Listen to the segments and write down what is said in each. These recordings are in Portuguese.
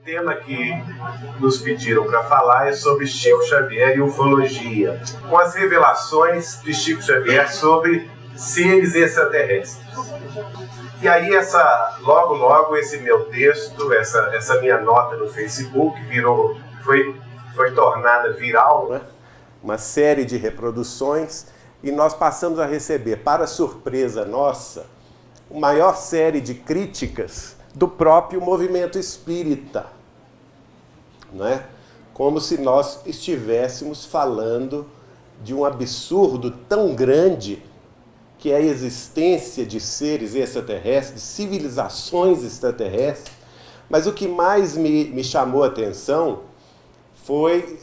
tema que nos pediram para falar é sobre Chico Xavier e ufologia, com as revelações de Chico Xavier sobre seres extraterrestres. E aí logo esse meu texto, essa minha nota no Facebook foi tornada viral, né? Uma série de reproduções, e nós passamos a receber, para surpresa nossa, a maior série de críticas do próprio movimento espírita, não é? Como se nós estivéssemos falando de um absurdo tão grande que é a existência de seres extraterrestres, de civilizações extraterrestres. Mas o que mais me chamou a atenção foi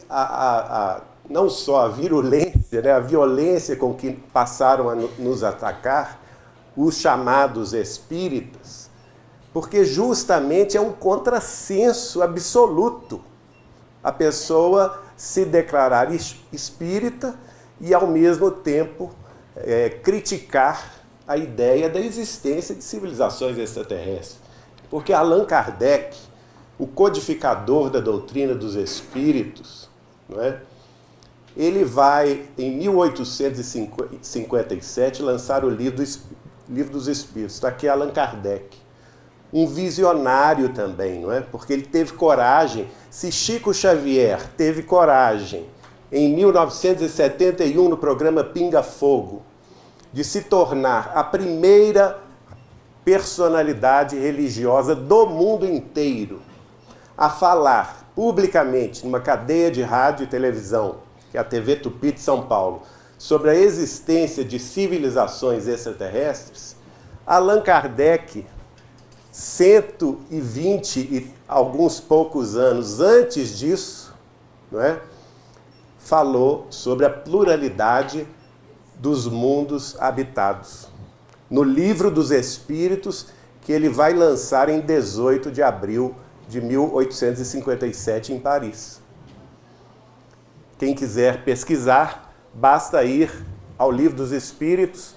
não só a virulência, né, a violência com que passaram a nos atacar os chamados espíritas, porque justamente é um contrassenso absoluto a pessoa se declarar espírita e, ao mesmo tempo, criticar a ideia da existência de civilizações extraterrestres. Porque Allan Kardec, o codificador da doutrina dos espíritos, não é? Ele vai, em 1857, lançar o Livro dos Espíritos. Está aqui Allan Kardec. Um visionário também, não é? Porque ele teve coragem. Se Chico Xavier teve coragem, em 1971, no programa Pinga Fogo, de se tornar a primeira personalidade religiosa do mundo inteiro a falar publicamente numa cadeia de rádio e televisão, que é a TV Tupi de São Paulo, sobre a existência de civilizações extraterrestres, Allan Kardec, 120 e alguns poucos anos antes disso, não é? Falou sobre a pluralidade dos mundos habitados. No Livro dos Espíritos, que ele vai lançar em 18 de abril de 1857 em Paris. Quem quiser pesquisar, basta ir ao Livro dos Espíritos,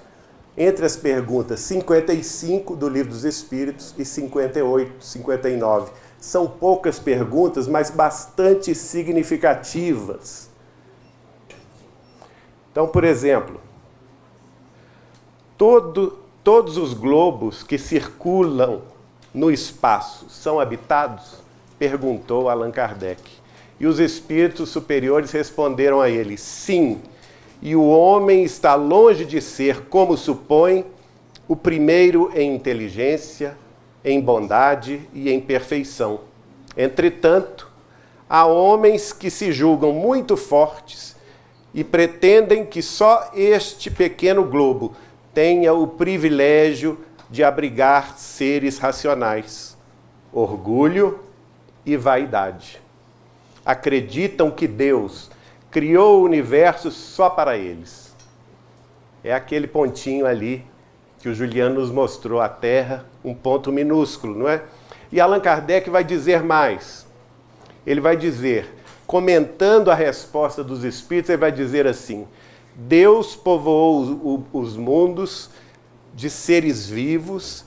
entre as perguntas 55 do Livro dos Espíritos e 58, 59. São poucas perguntas, mas bastante significativas. Então, por exemplo, todos os globos que circulam no espaço são habitados? Perguntou Allan Kardec. E os espíritos superiores responderam a ele: sim, e o homem está longe de ser, como supõe, o primeiro em inteligência, em bondade e em perfeição. Entretanto, há homens que se julgam muito fortes e pretendem que só este pequeno globo tenha o privilégio de abrigar seres racionais. Orgulho e vaidade. Acreditam que Deus criou o universo só para eles. É aquele pontinho ali que o Juliano nos mostrou, a Terra, um ponto minúsculo, não é? E Allan Kardec vai dizer mais. Ele vai dizer, comentando a resposta dos espíritos, ele vai dizer assim: Deus povoou os mundos de seres vivos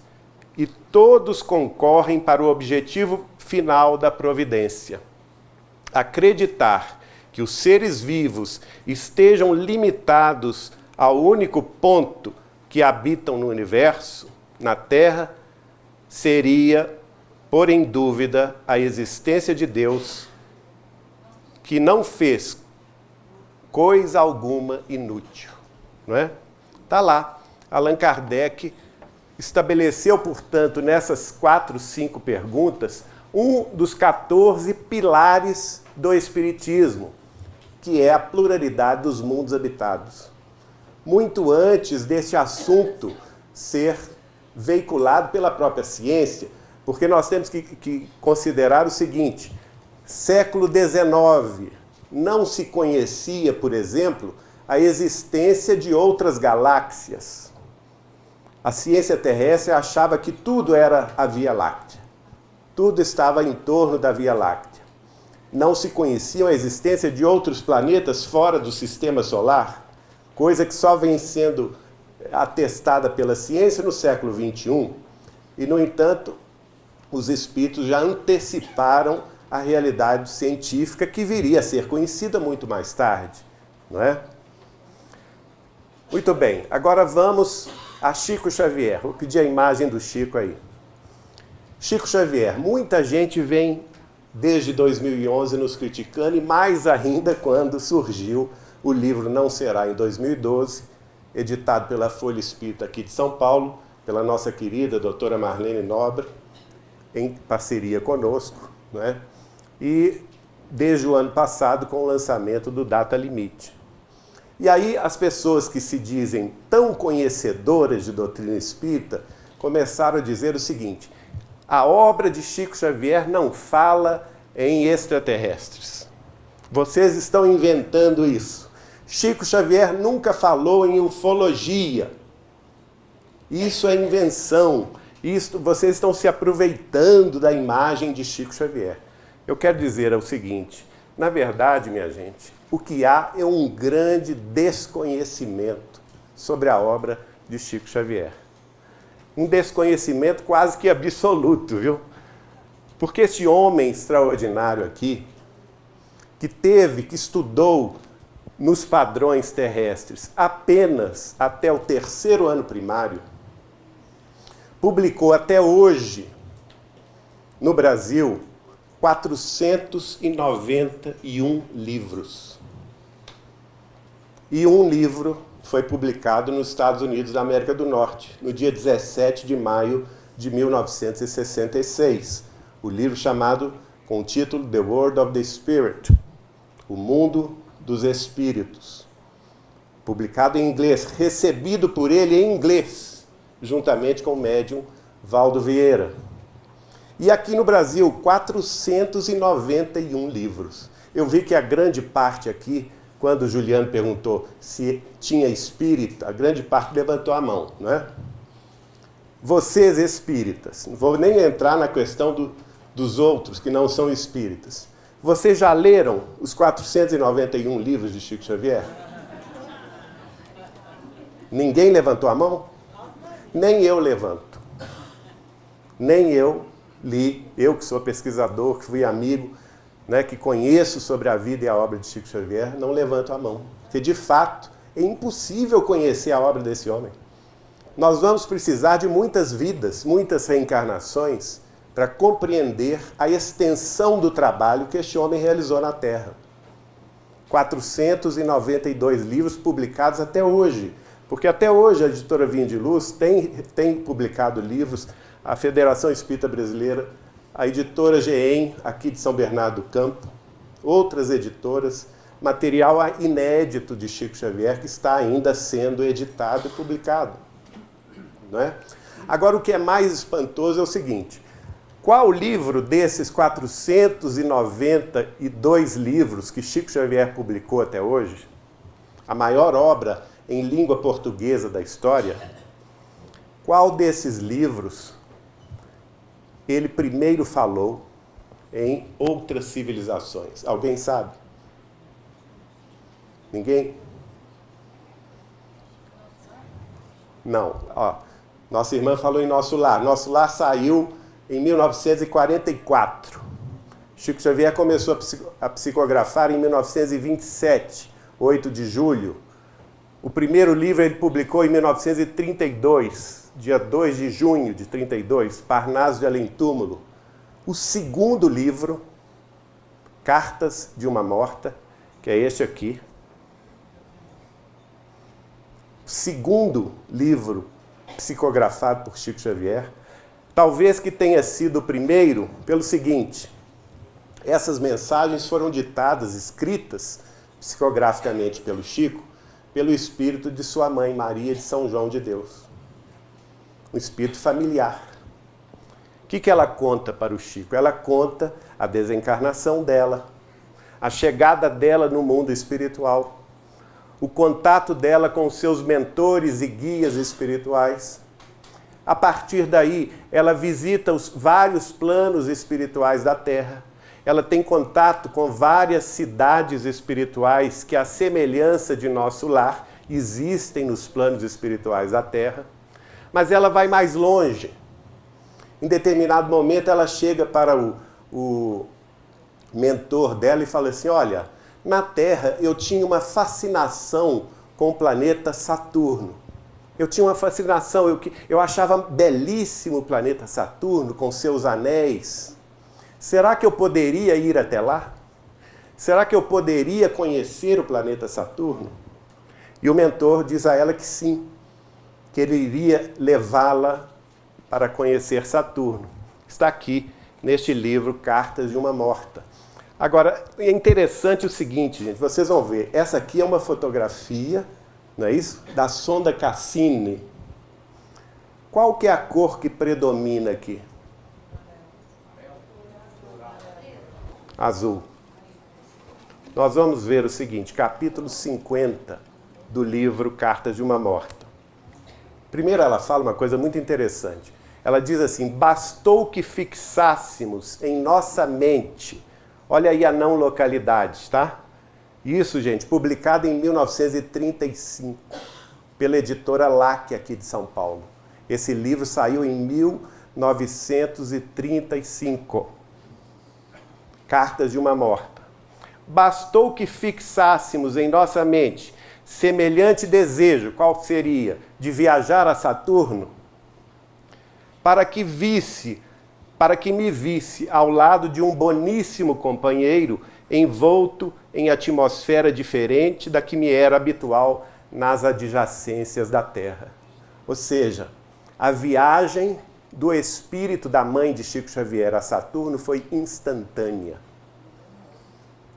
e todos concorrem para o objetivo final da providência. Acreditar que os seres vivos estejam limitados ao único ponto que habitam no universo, na Terra, seria pôr em dúvida a existência de Deus, que não fez coisa alguma inútil, não é? Está lá. Allan Kardec estabeleceu, portanto, nessas 4, 5 perguntas, um dos 14 pilares do Espiritismo, que é a pluralidade dos mundos habitados. Muito antes desse assunto ser veiculado pela própria ciência, porque nós temos que considerar o seguinte: século XIX, não se conhecia, por exemplo, a existência de outras galáxias. A ciência terrestre achava que tudo era a Via Láctea. Tudo estava em torno da Via Láctea. Não se conhecia a existência de outros planetas fora do sistema solar, coisa que só vem sendo atestada pela ciência no século XXI. E, no entanto, os espíritos já anteciparam a realidade científica que viria a ser conhecida muito mais tarde, não é? Muito bem, agora vamos a Chico Xavier. Vou pedir a imagem do Chico aí. Chico Xavier, muita gente vem desde 2011 nos criticando, e mais ainda quando surgiu o livro Não Será, em 2012, editado pela Folha Espírita aqui de São Paulo, pela nossa querida doutora Marlene Nobre, em parceria conosco, não é? E desde o ano passado com o lançamento do Data Limite. E aí as pessoas que se dizem tão conhecedoras de doutrina espírita começaram a dizer o seguinte: a obra de Chico Xavier não fala em extraterrestres. Vocês estão inventando isso. Chico Xavier nunca falou em ufologia. Isso é invenção. Vocês estão se aproveitando da imagem de Chico Xavier. Eu quero dizer o seguinte: na verdade, minha gente, o que há é um grande desconhecimento sobre a obra de Chico Xavier. Um desconhecimento quase que absoluto, viu? Porque esse homem extraordinário aqui, que estudou nos padrões terrestres apenas até o 3º ano primário, publicou até hoje, no Brasil, 491 livros. E um livro foi publicado nos Estados Unidos da América do Norte, no dia 17 de maio de 1966. O livro chamado, com o título The World of the Spirit, O Mundo dos Espíritos. Publicado em inglês, recebido por ele em inglês, juntamente com o médium Valdo Vieira. E aqui no Brasil, 491 livros. Eu vi que a grande parte aqui, quando o Juliano perguntou se tinha espírita, a grande parte levantou a mão, não é? Vocês espíritas, não vou nem entrar na questão dos outros que não são espíritas. Vocês já leram os 491 livros de Chico Xavier? Ninguém levantou a mão? Nem eu levanto. Nem eu li, eu que sou pesquisador, que fui amigo, né, que conheço sobre a vida e a obra de Chico Xavier, não levanto a mão. Porque, de fato, é impossível conhecer a obra desse homem. Nós vamos precisar de muitas vidas, muitas reencarnações, para compreender a extensão do trabalho que este homem realizou na Terra. 492 livros publicados até hoje. Porque até hoje a editora Vinha de Luz tem publicado livros, a Federação Espírita Brasileira, a editora GEM, aqui de São Bernardo do Campo, outras editoras, material inédito de Chico Xavier que está ainda sendo editado e publicado. Não é? Agora, o que é mais espantoso é o seguinte: qual livro desses 492 livros que Chico Xavier publicou até hoje, a maior obra em língua portuguesa da história, qual desses livros ele primeiro falou em outras civilizações? Alguém sabe? Ninguém? Não. Ó, nossa irmã falou em Nosso Lar. Nosso Lar saiu em 1944. Chico Xavier começou a psicografar em 1927, 8 de julho. O primeiro livro ele publicou em 1932, dia 2 de junho de 32, Parnaso de Além Túmulo. O segundo livro, Cartas de uma Morta, que é este aqui. O segundo livro psicografado por Chico Xavier. Talvez que tenha sido o primeiro pelo seguinte: essas mensagens foram ditadas, escritas psicograficamente pelo Chico, pelo espírito de sua mãe, Maria de São João de Deus. Um espírito familiar. O que ela conta para o Chico? Ela conta a desencarnação dela, a chegada dela no mundo espiritual, o contato dela com seus mentores e guias espirituais. A partir daí, ela visita os vários planos espirituais da Terra. Ela tem contato com várias cidades espirituais que, à semelhança de Nosso Lar, existem nos planos espirituais da Terra. Mas ela vai mais longe. Em determinado momento ela chega para o mentor dela e fala assim, olha, na Terra eu tinha uma fascinação com o planeta Saturno. Eu tinha uma fascinação, eu achava belíssimo o planeta Saturno com seus anéis. Será que eu poderia ir até lá? Será que eu poderia conhecer o planeta Saturno? E o mentor diz a ela que sim, que ele iria levá-la para conhecer Saturno. Está aqui neste livro, Cartas de uma Morta. Agora, é interessante o seguinte, gente, vocês vão ver, essa aqui é uma fotografia, não é isso? Da sonda Cassini. Qual que é a cor que predomina aqui? Azul. Nós vamos ver o seguinte, capítulo 50 do livro Cartas de uma Morta. Primeiro ela fala uma coisa muito interessante. Ela diz assim, bastou que fixássemos em nossa mente, olha aí a não localidade, tá? Isso, gente, publicado em 1935, pela editora LAC aqui de São Paulo. Esse livro saiu em 1935. Cartas de uma Morta. Bastou que fixássemos em nossa mente semelhante desejo, qual seria? De viajar a Saturno, para que me visse ao lado de um boníssimo companheiro envolto em atmosfera diferente da que me era habitual nas adjacências da Terra. Ou seja, a viagem do espírito da mãe de Chico Xavier a Saturno foi instantânea.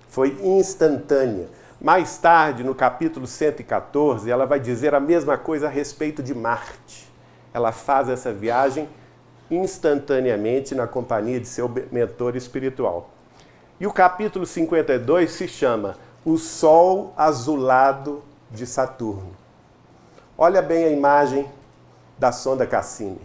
Foi instantânea. Mais tarde, no capítulo 114, ela vai dizer a mesma coisa a respeito de Marte. Ela faz essa viagem instantaneamente na companhia de seu mentor espiritual. E o capítulo 52 se chama O Sol Azulado de Saturno. Olha bem a imagem da sonda Cassini.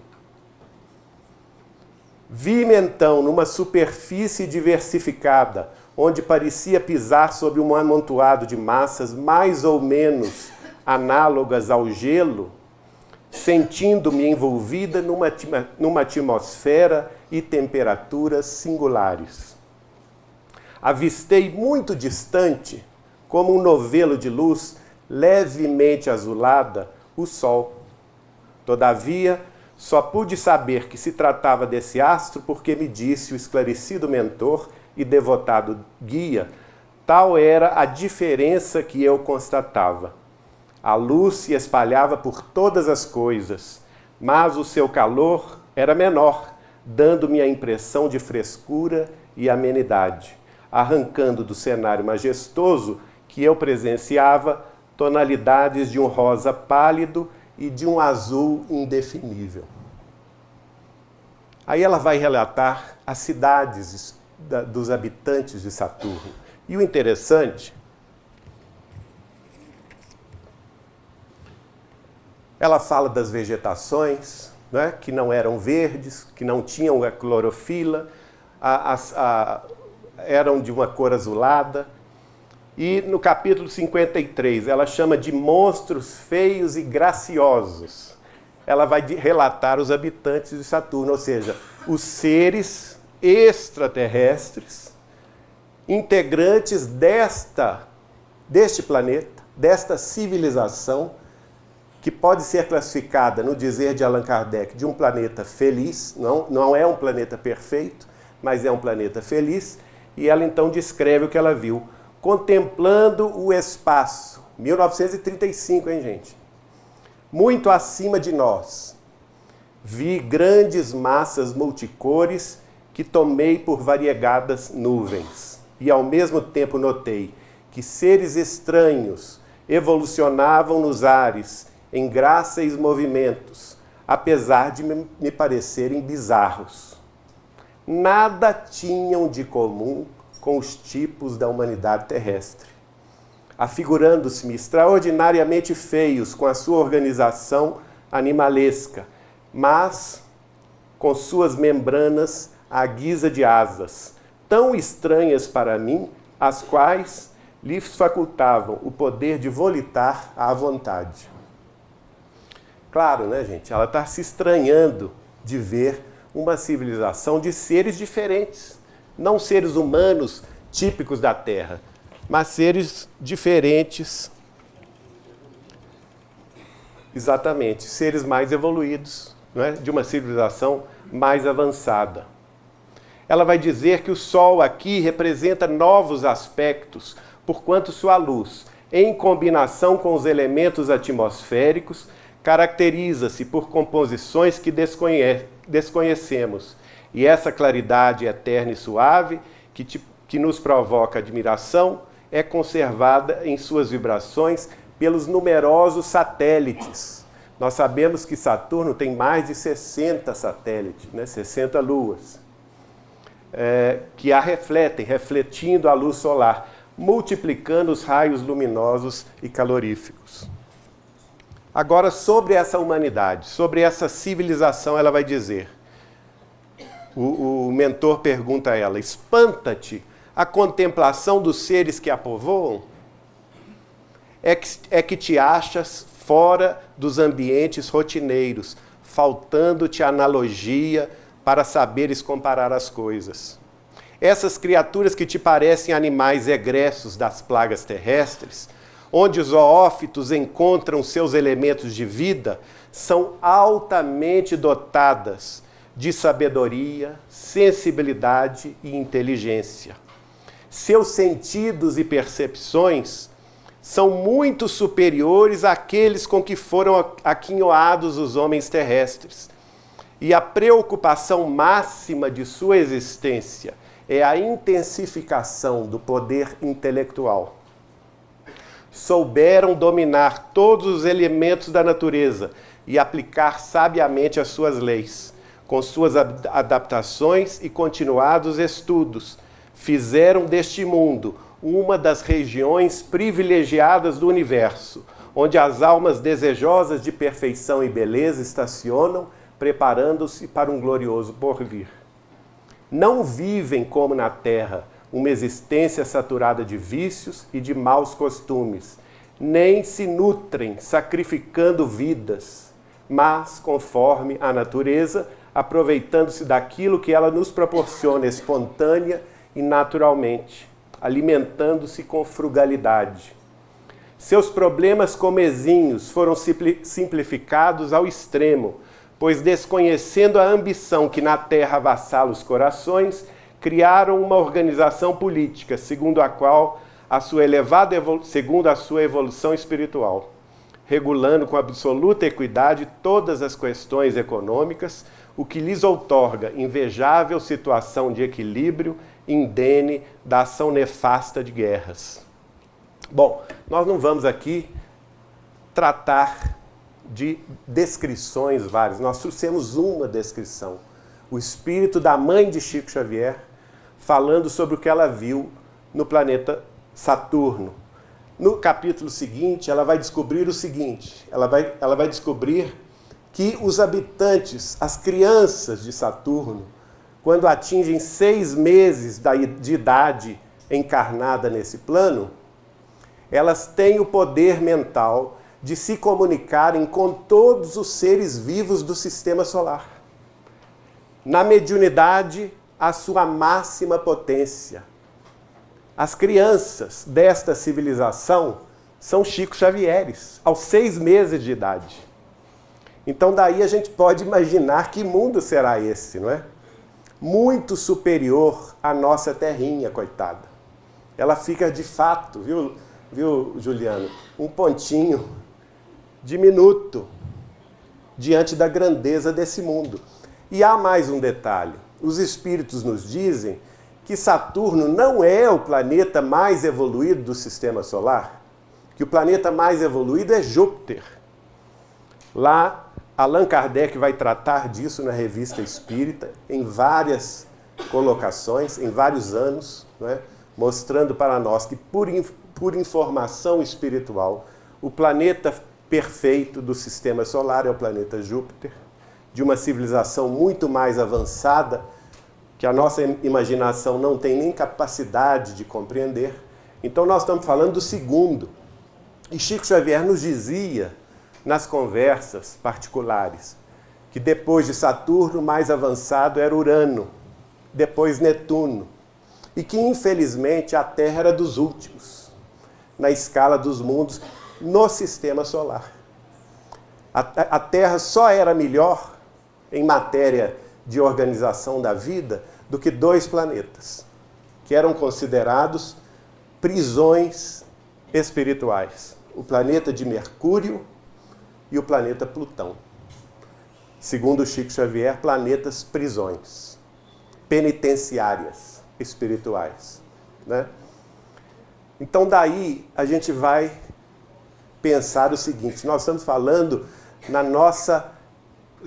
Vi-me então numa superfície diversificada, onde parecia pisar sobre um amontoado de massas mais ou menos análogas ao gelo, sentindo-me envolvida numa atmosfera e temperaturas singulares. Avistei muito distante, como um novelo de luz levemente azulada, o sol. Todavia, só pude saber que se tratava desse astro porque me disse o esclarecido mentor e devotado guia, tal era a diferença que eu constatava. A luz se espalhava por todas as coisas, mas o seu calor era menor, dando-me a impressão de frescura e amenidade, arrancando do cenário majestoso que eu presenciava tonalidades de um rosa pálido e de um azul indefinível. Aí ela vai relatar as cidades dos habitantes de Saturno. E o interessante, ela fala das vegetações, né, que não eram verdes, que não tinham a clorofila, eram de uma cor azulada. E no capítulo 53, ela chama de monstros feios e graciosos. Ela vai relatar os habitantes de Saturno, ou seja, os seres extraterrestres, integrantes deste planeta, desta civilização, que pode ser classificada, no dizer de Allan Kardec, de um planeta feliz, não é um planeta perfeito, mas é um planeta feliz, e ela então descreve o que ela viu. Contemplando o espaço, 1935, hein, gente? Muito acima de nós, vi grandes massas multicores que tomei por variegadas nuvens. E ao mesmo tempo notei que seres estranhos evolucionavam nos ares em gráceis movimentos, apesar de me parecerem bizarros. Nada tinham de comum com os tipos da humanidade terrestre, afigurando-se-me extraordinariamente feios com a sua organização animalesca, mas com suas membranas à guisa de asas, tão estranhas para mim, as quais lhes facultavam o poder de volitar à vontade. Claro, né, gente? Ela está se estranhando de ver uma civilização de seres diferentes. Não seres humanos típicos da Terra, mas seres diferentes. Exatamente, seres mais evoluídos, não é? De uma civilização mais avançada. Ela vai dizer que o Sol aqui representa novos aspectos, porquanto sua luz, em combinação com os elementos atmosféricos, caracteriza-se por composições que desconhecemos. E essa claridade eterna e suave, que nos provoca admiração, é conservada em suas vibrações pelos numerosos satélites. Nós sabemos que Saturno tem mais de 60 satélites, né? 60 luas, que a refletem, refletindo a luz solar, multiplicando os raios luminosos e caloríficos. Agora, sobre essa humanidade, sobre essa civilização, ela vai dizer, o mentor pergunta a ela, espanta-te a contemplação dos seres que a povoam? É que te achas fora dos ambientes rotineiros, faltando-te analogia para saberes comparar as coisas. Essas criaturas que te parecem animais egressos das plagas terrestres, onde os zoófitos encontram seus elementos de vida, são altamente dotadas de sabedoria, sensibilidade e inteligência. Seus sentidos e percepções são muito superiores àqueles com que foram aquinhoados os homens terrestres. E a preocupação máxima de sua existência é a intensificação do poder intelectual. Souberam dominar todos os elementos da natureza e aplicar sabiamente as suas leis. Com suas adaptações e continuados estudos, fizeram deste mundo uma das regiões privilegiadas do universo, onde as almas desejosas de perfeição e beleza estacionam, preparando-se para um glorioso porvir. Não vivem como na terra, uma existência saturada de vícios e de maus costumes, nem se nutrem sacrificando vidas, mas, conforme a natureza, aproveitando-se daquilo que ela nos proporciona espontânea e naturalmente, alimentando-se com frugalidade. Seus problemas comezinhos foram simplificados ao extremo, pois desconhecendo a ambição que na terra avassala os corações, criaram uma organização política, segundo a sua evolução espiritual, regulando com absoluta equidade todas as questões econômicas, o que lhes outorga invejável situação de equilíbrio indene da ação nefasta de guerras. Bom, nós não vamos aqui tratar de descrições várias. Nós trouxemos uma descrição. O espírito da mãe de Chico Xavier falando sobre o que ela viu no planeta Saturno. No capítulo seguinte, ela vai descobrir o seguinte. Ela vai descobrir que os habitantes, as crianças de Saturno, quando atingem 6 meses de idade encarnada nesse plano, elas têm o poder mental de se comunicarem com todos os seres vivos do sistema solar. Na mediunidade, a sua máxima potência. As crianças desta civilização são Chico Xavieres, aos 6 meses de idade. Então daí a gente pode imaginar que mundo será esse, não é? Muito superior à nossa terrinha, coitada. Ela fica de fato, viu, Juliano? Um pontinho diminuto diante da grandeza desse mundo. E há mais um detalhe. Os espíritos nos dizem que Saturno não é o planeta mais evoluído do sistema solar, que o planeta mais evoluído é Júpiter. Lá, Allan Kardec vai tratar disso na Revista Espírita, em várias colocações, em vários anos, não é? Mostrando para nós que, por informação espiritual, o planeta perfeito do sistema solar é o planeta Júpiter, de uma civilização muito mais avançada, que a nossa imaginação não tem nem capacidade de compreender. Então nós estamos falando do segundo. E Chico Xavier nos dizia, nas conversas particulares, que depois de Saturno, mais avançado era Urano, depois Netuno, e que infelizmente a Terra era dos últimos, na escala dos mundos, no sistema solar. A Terra só era melhor em matéria de organização da vida do que 2 planetas, que eram considerados prisões espirituais. O planeta de Mercúrio e o planeta Plutão. Segundo Chico Xavier, planetas prisões, penitenciárias espirituais, né? Então daí a gente vai pensar o seguinte: nós estamos falando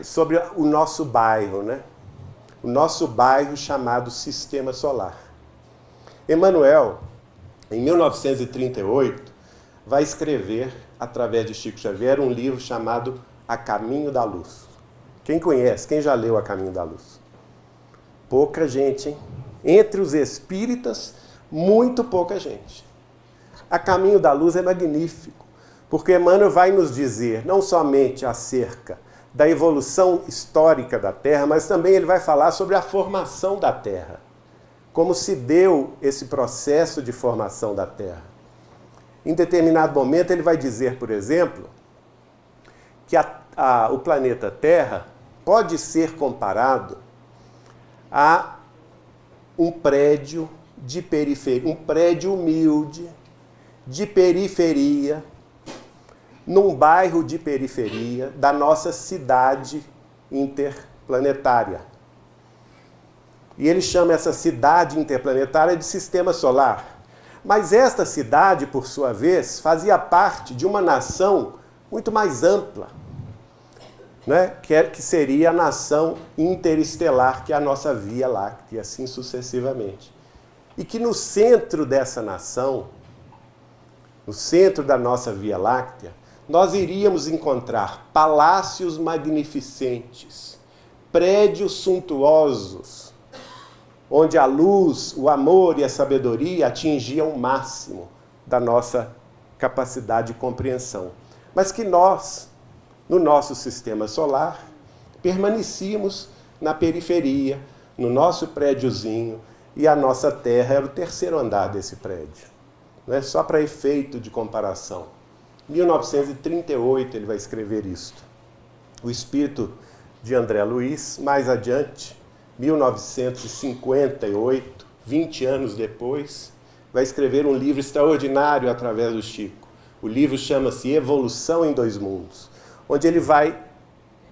sobre o nosso bairro, né? O nosso bairro chamado Sistema Solar. Emmanuel, em 1938, vai escrever, através de Chico Xavier, um livro chamado A Caminho da Luz. Quem conhece? Quem já leu A Caminho da Luz? Pouca gente, hein? Entre os espíritas, muito pouca gente. A Caminho da Luz é magnífico, porque Emmanuel vai nos dizer não somente acerca da evolução histórica da Terra, mas também ele vai falar sobre a formação da Terra. Como se deu esse processo de formação da Terra. Em determinado momento ele vai dizer, por exemplo, que o planeta Terra pode ser comparado a um prédio de periferia, um prédio humilde, de periferia, num bairro de periferia da nossa cidade interplanetária. E ele chama essa cidade interplanetária de Sistema Solar. Mas esta cidade, por sua vez, fazia parte de uma nação muito mais ampla, né? Que seria a nação interestelar, que é a nossa Via Láctea, e assim sucessivamente. E que no centro dessa nação, no centro da nossa Via Láctea, nós iríamos encontrar palácios magnificentes, prédios suntuosos, onde a luz, o amor e a sabedoria atingiam o máximo da nossa capacidade de compreensão. Mas que nós, no nosso sistema solar, permanecíamos na periferia, no nosso prédiozinho, e a nossa Terra era o 3º andar desse prédio. Não é só para efeito de comparação. Em 1938 ele vai escrever isto. O espírito de André Luiz, mais adiante, 1958, 20 anos depois, vai escrever um livro extraordinário através do Chico. O livro chama-se Evolução em 2 Mundos, onde ele vai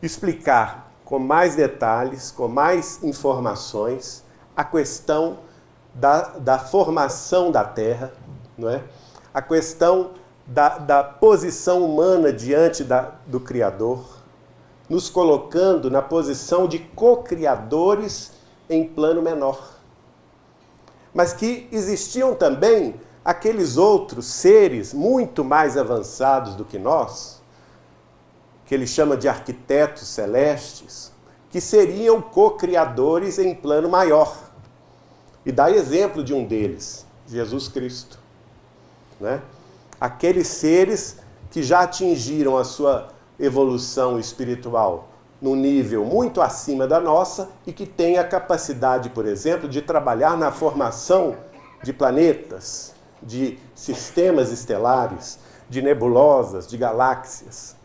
explicar com mais detalhes, com mais informações, a questão da formação da Terra, não é? A questão da posição humana diante do Criador, nos colocando na posição de co-criadores em plano menor. Mas que existiam também aqueles outros seres muito mais avançados do que nós, que ele chama de arquitetos celestes, que seriam co-criadores em plano maior. E dá exemplo de um deles, Jesus Cristo, né? Aqueles seres que já atingiram a sua evolução espiritual num nível muito acima da nossa e que têm a capacidade, por exemplo, de trabalhar na formação de planetas, de sistemas estelares, de nebulosas, de galáxias,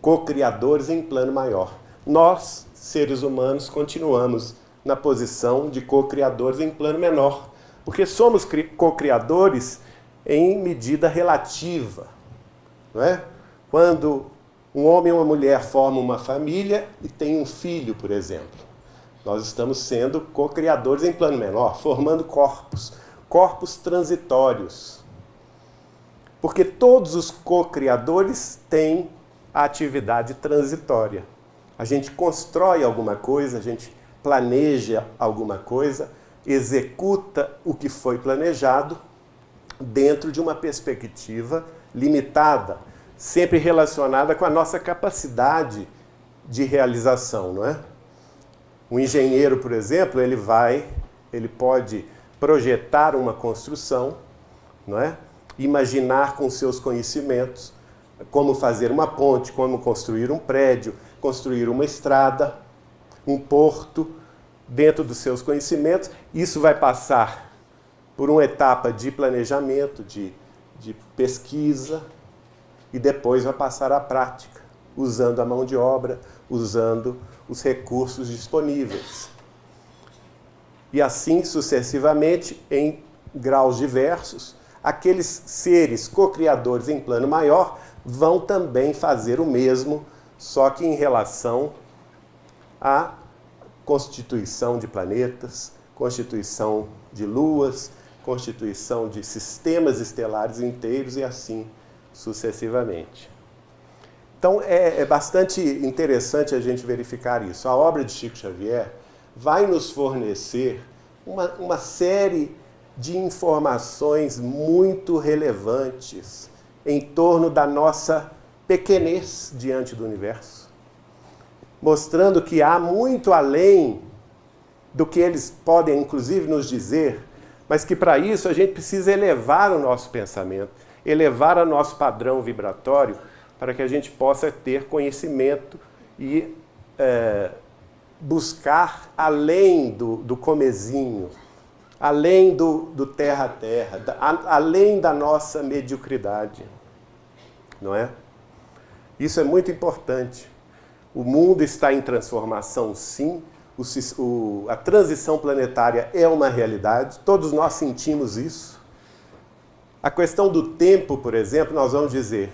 co-criadores em plano maior. Nós, seres humanos, continuamos na posição de co-criadores em plano menor, porque somos co-criadores em medida relativa, não é? Quando um homem e uma mulher formam uma família e têm um filho, por exemplo, nós estamos sendo co-criadores em plano menor, formando corpos transitórios. Porque todos os co-criadores têm a atividade transitória. A gente constrói alguma coisa, a gente planeja alguma coisa, executa o que foi planejado dentro de uma perspectiva limitada, sempre relacionada com a nossa capacidade de realização, não é? O engenheiro, por exemplo, ele pode projetar uma construção, não é? Imaginar com seus conhecimentos como fazer uma ponte, como construir um prédio, construir uma estrada, um porto, dentro dos seus conhecimentos. Isso vai passar por uma etapa de planejamento, de pesquisa, e depois vai passar à prática, usando a mão de obra, usando os recursos disponíveis. E assim sucessivamente, em graus diversos, aqueles seres co-criadores em plano maior vão também fazer o mesmo, só que em relação à constituição de planetas, constituição de luas, constituição de sistemas estelares inteiros e assim sucessivamente. Então é bastante interessante a gente verificar isso. A obra de Chico Xavier vai nos fornecer uma série de informações muito relevantes em torno da nossa pequenez diante do universo, mostrando que há muito além do que eles podem, inclusive, nos dizer, mas que para isso a gente precisa elevar o nosso pensamento, elevar o nosso padrão vibratório, para que a gente possa ter conhecimento e buscar além do comezinho, além do terra a terra, além da nossa mediocridade, não é? Isso é muito importante. O mundo está em transformação, sim. A transição planetária é uma realidade. Todos nós sentimos isso. A questão do tempo, por exemplo, nós vamos dizer,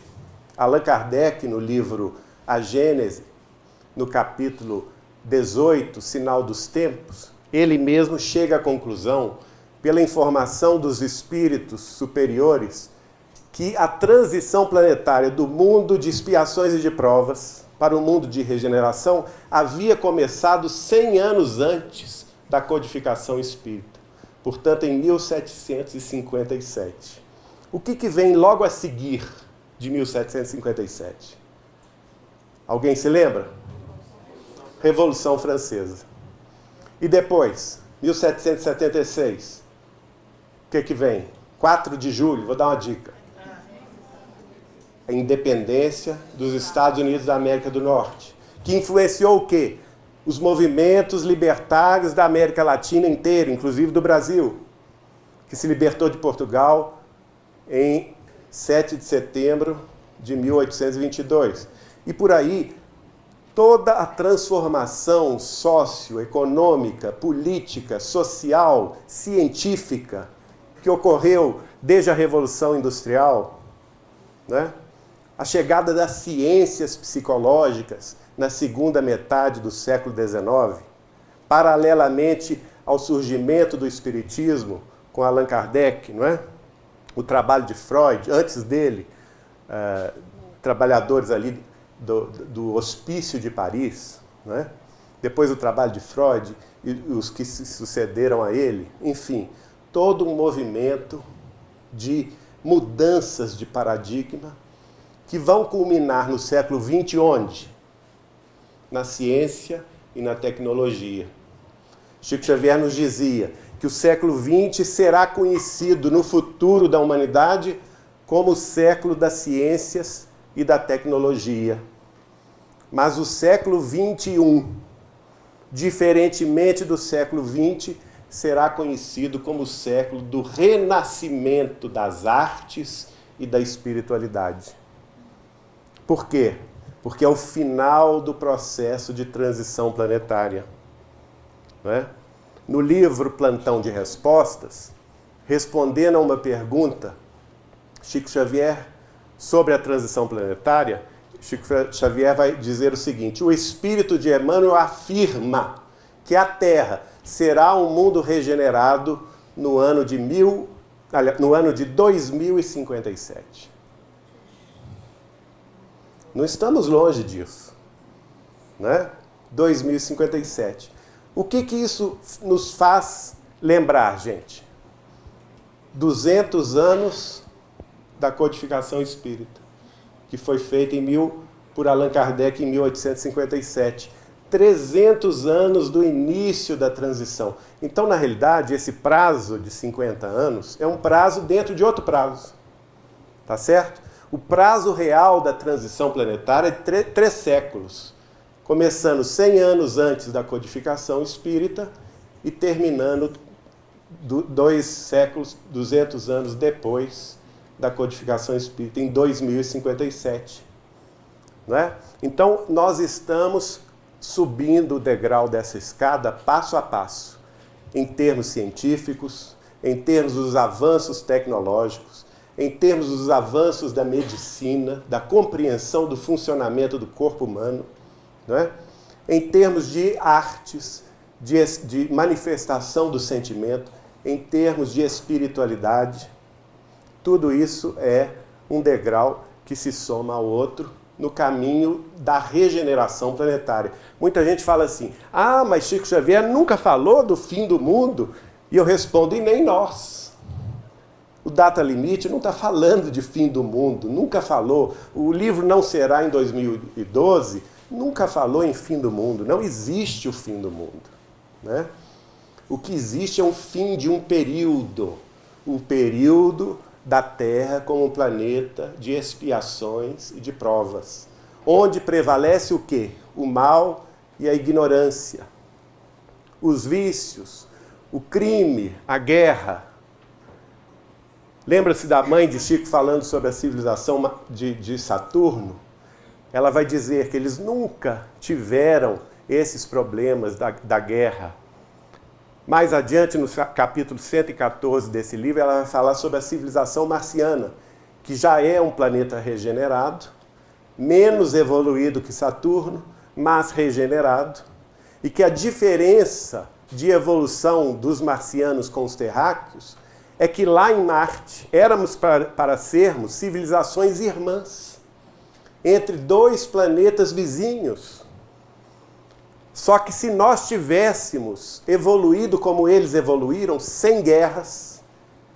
Allan Kardec, no livro A Gênese, no capítulo 18, Sinal dos Tempos, ele mesmo chega à conclusão, pela informação dos espíritos superiores, que a transição planetária do mundo de expiações e de provas para o mundo de regeneração havia começado 100 anos antes da codificação espírita, portanto em 1757. O que vem logo a seguir de 1757? Alguém se lembra? Revolução Francesa. E depois, 1776, o que vem? 4 de julho, vou dar uma dica. A independência dos Estados Unidos da América do Norte, que influenciou o quê? Os movimentos libertários da América Latina inteira, inclusive do Brasil, que se libertou de Portugal em 7 de setembro de 1822. E por aí, toda a transformação socioeconômica, política, social, científica que ocorreu desde a Revolução Industrial, né? A chegada das ciências psicológicas na segunda metade do século XIX, paralelamente ao surgimento do Espiritismo com Allan Kardec, não é? O trabalho de Freud, antes dele, trabalhadores ali do Hospício de Paris, não é? Depois o trabalho de Freud e os que se sucederam a ele, enfim, todo um movimento de mudanças de paradigma que vão culminar no século XX, onde? Na ciência e na tecnologia. Chico Xavier nos dizia que o século XX será conhecido no futuro da humanidade como o século das ciências e da tecnologia. Mas o século XXI, diferentemente do século XX, será conhecido como o século do renascimento das artes e da espiritualidade. Por quê? Porque é o final do processo de transição planetária. Não é? No livro Plantão de Respostas, respondendo a uma pergunta, Chico Xavier, sobre a transição planetária, Chico Xavier vai dizer o seguinte: o espírito de Emmanuel afirma que a Terra será um mundo regenerado no ano de 2057. Não estamos longe disso, né? 2057. O que isso nos faz lembrar, gente? 200 anos da codificação espírita, que foi feita por Allan Kardec em 1857. 300 anos do início da transição. Então, na realidade, esse prazo de 50 anos é um prazo dentro de outro prazo. Tá certo? O prazo real da transição planetária é 3 séculos, começando 100 anos antes da codificação espírita e terminando 2 séculos, 200 anos depois da codificação espírita, em 2057. Não é? Então, nós estamos subindo o degrau dessa escada passo a passo, em termos científicos, em termos dos avanços tecnológicos, em termos dos avanços da medicina, da compreensão do funcionamento do corpo humano, não é? Em termos de artes, de manifestação do sentimento, em termos de espiritualidade. Tudo isso é um degrau que se soma ao outro no caminho da regeneração planetária. Muita gente fala assim, mas Chico Xavier nunca falou do fim do mundo. E eu respondo, e nem nós. O Data Limite não está falando de fim do mundo, nunca falou. O livro Não Será em 2012 nunca falou em fim do mundo. Não existe o fim do mundo, né? O que existe é um fim de um período. O período da Terra como um planeta de expiações e de provas. Onde prevalece o quê? O mal e a ignorância. Os vícios, o crime, a guerra. Lembra-se da mãe de Chico falando sobre a civilização de Saturno? Ela vai dizer que eles nunca tiveram esses problemas da guerra. Mais adiante, no capítulo 114 desse livro, ela vai falar sobre a civilização marciana, que já é um planeta regenerado, menos evoluído que Saturno, mas regenerado, e que a diferença de evolução dos marcianos com os terráqueos é que lá em Marte éramos para sermos civilizações irmãs, entre 2 planetas vizinhos. Só que se nós tivéssemos evoluído como eles evoluíram, sem guerras,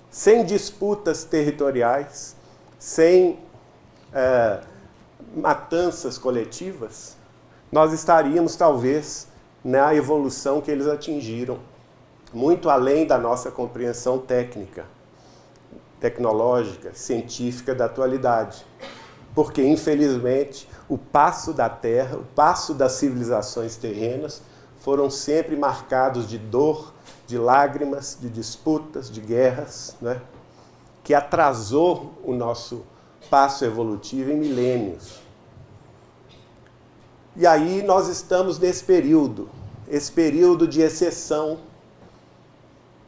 sem disputas territoriais, sem matanças coletivas, nós estaríamos talvez na evolução que eles atingiram, muito além da nossa compreensão técnica, tecnológica, científica da atualidade. Porque, infelizmente, o passo da Terra, o passo das civilizações terrenas, foram sempre marcados de dor, de lágrimas, de disputas, de guerras, né? Que atrasou o nosso passo evolutivo em milênios. E aí nós estamos nesse período, esse período de exceção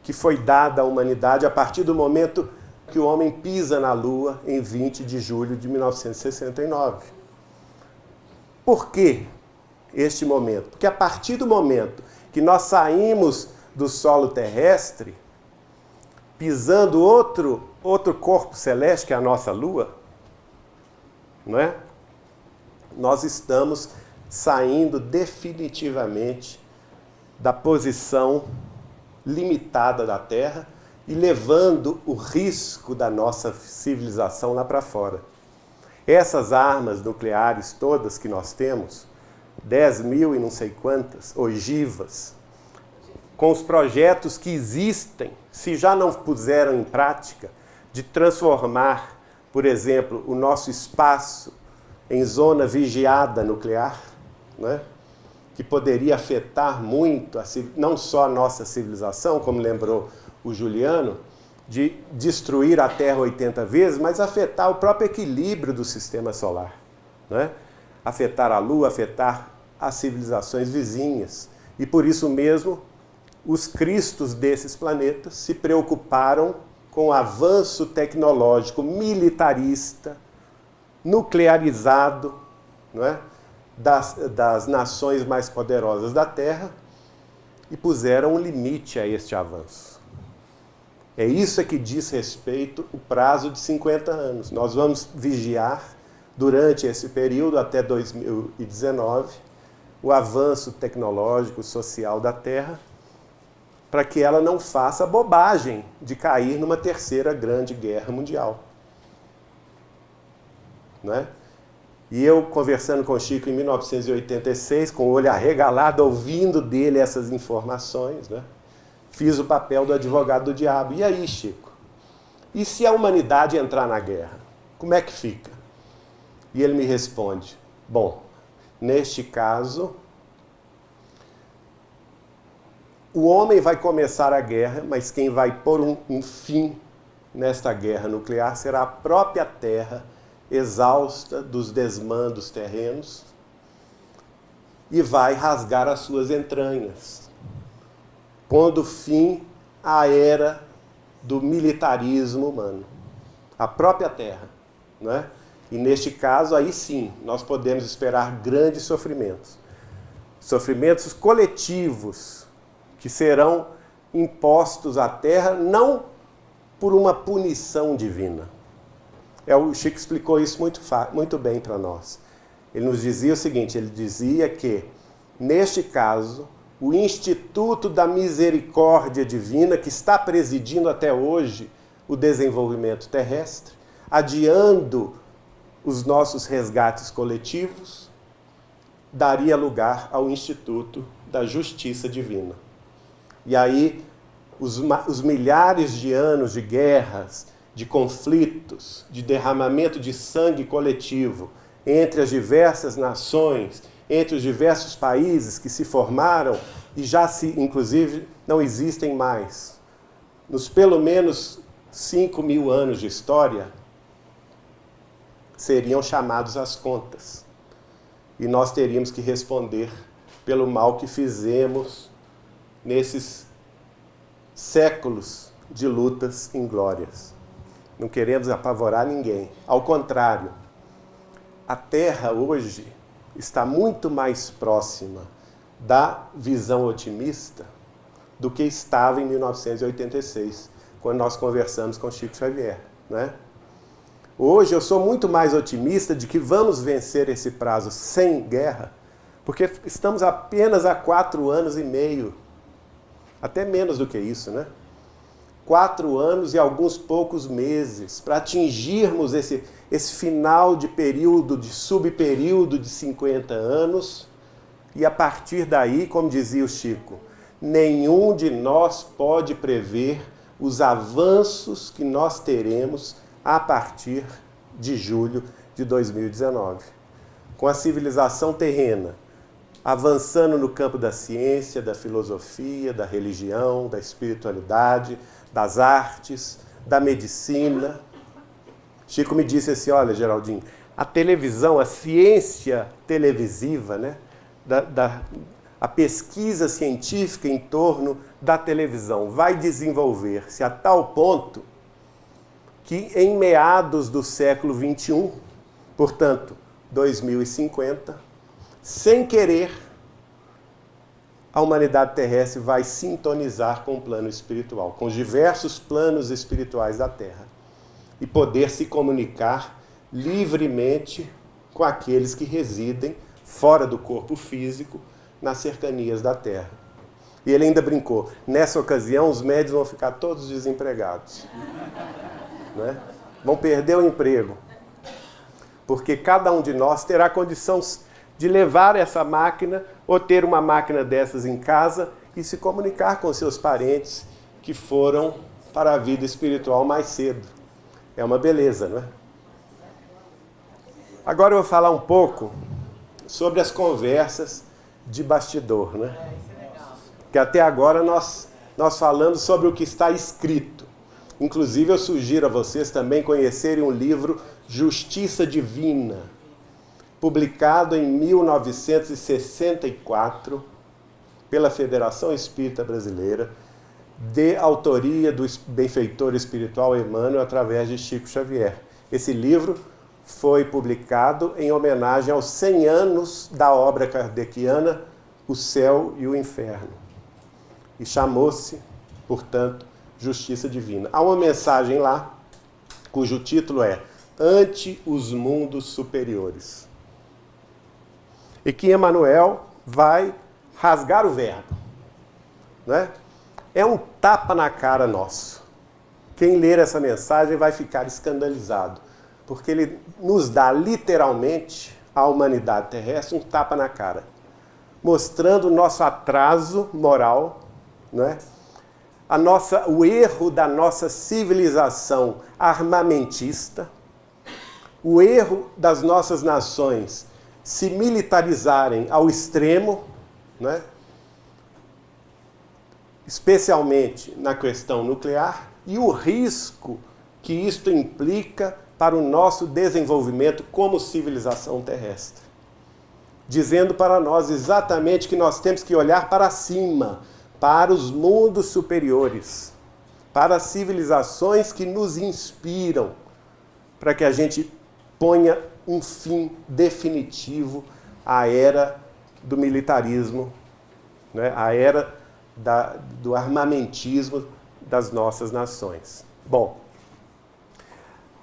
que foi dada à humanidade a partir do momento que o homem pisa na Lua em 20 de julho de 1969. Por que este momento? Porque a partir do momento que nós saímos do solo terrestre, pisando outro corpo celeste, que é a nossa Lua, não é? Nós estamos saindo definitivamente da posição limitada da Terra e levando o risco da nossa civilização lá para fora. Essas armas nucleares todas que nós temos, 10 mil e não sei quantas, ogivas, com os projetos que existem, se já não puseram em prática, de transformar, por exemplo, o nosso espaço em zona vigiada nuclear, né? Que poderia afetar muito, não só a nossa civilização, como lembrou o Juliano, de destruir a Terra 80 vezes, mas afetar o próprio equilíbrio do sistema solar, né? Afetar a Lua, afetar as civilizações vizinhas. E por isso mesmo, os cristos desses planetas se preocuparam com o avanço tecnológico militarista, nuclearizado, não é? das nações mais poderosas da Terra e puseram um limite a este avanço. É isso que diz respeito o prazo de 50 anos. Nós vamos vigiar durante esse período, até 2019, o avanço tecnológico, social da Terra, para que ela não faça a bobagem de cair numa terceira grande guerra mundial. Não é? E eu, conversando com o Chico em 1986, com o olho arregalado, ouvindo dele essas informações, né? Fiz o papel do advogado do diabo. E aí, Chico? E se a humanidade entrar na guerra? Como é que fica? E ele me responde, bom, neste caso, o homem vai começar a guerra, mas quem vai pôr um fim nesta guerra nuclear será a própria Terra, exausta dos desmandos terrenos, e vai rasgar as suas entranhas, pondo fim à era do militarismo humano. A própria Terra, não é? E neste caso, aí sim, nós podemos esperar grandes sofrimentos. Sofrimentos coletivos que serão impostos à Terra não por uma punição divina. O Chico explicou isso muito bem para nós. Ele nos dizia o seguinte, ele dizia que, neste caso, o Instituto da Misericórdia Divina, que está presidindo até hoje o desenvolvimento terrestre, adiando os nossos resgates coletivos, daria lugar ao Instituto da Justiça Divina. E aí, os milhares de anos de guerras, de conflitos, de derramamento de sangue coletivo entre as diversas nações, entre os diversos países que se formaram e já inclusive, não existem mais. Nos pelo menos 5.000 anos de história, seriam chamados às contas. E nós teríamos que responder pelo mal que fizemos nesses séculos de lutas inglórias. Não queremos apavorar ninguém. Ao contrário, a Terra hoje está muito mais próxima da visão otimista do que estava em 1986, quando nós conversamos com Chico Xavier, né? Hoje eu sou muito mais otimista de que vamos vencer esse prazo sem guerra, porque estamos apenas há 4 anos e meio, até menos do que isso, né? 4 anos e alguns poucos meses para atingirmos esse final de período, de subperíodo de 50 anos, e a partir daí, como dizia o Chico, nenhum de nós pode prever os avanços que nós teremos a partir de julho de 2019. Com a civilização terrena avançando no campo da ciência, da filosofia, da religião, da espiritualidade, das artes, da medicina. Chico me disse assim, olha, Geraldinho, a televisão, a ciência televisiva, né, a pesquisa científica em torno da televisão vai desenvolver-se a tal ponto que em meados do século XXI, portanto, 2050, sem querer, a humanidade terrestre vai sintonizar com o plano espiritual, com os diversos planos espirituais da Terra, e poder se comunicar livremente com aqueles que residem fora do corpo físico, nas cercanias da Terra. E ele ainda brincou, nessa ocasião os médios vão ficar todos desempregados. Né? Vão perder o emprego, porque cada um de nós terá condição de levar essa máquina ou ter uma máquina dessas em casa e se comunicar com seus parentes que foram para a vida espiritual mais cedo. É uma beleza, não é? Agora eu vou falar um pouco sobre as conversas de bastidor, né? Que até agora nós falamos sobre o que está escrito. Inclusive, eu sugiro a vocês também conhecerem um livro Justiça Divina, publicado em 1964 pela Federação Espírita Brasileira, de autoria do benfeitor espiritual Emmanuel, através de Chico Xavier. Esse livro foi publicado em homenagem aos 100 anos da obra kardeciana O Céu e o Inferno. E chamou-se, portanto, Justiça Divina. Há uma mensagem lá, cujo título é Ante os Mundos Superiores. E que Emmanuel vai rasgar o verbo. Né? É um tapa na cara nosso. Quem ler essa mensagem vai ficar escandalizado, porque ele nos dá literalmente, à humanidade terrestre, um tapa na cara, mostrando o nosso atraso moral, né? O erro da nossa civilização armamentista, o erro das nossas nações se militarizarem ao extremo, né? Especialmente na questão nuclear, e o risco que isto implica para o nosso desenvolvimento como civilização terrestre. Dizendo para nós exatamente que nós temos que olhar para cima, para os mundos superiores, para as civilizações que nos inspiram, para que a gente ponha um fim definitivo à era do militarismo, né? À era do armamentismo das nossas nações. Bom,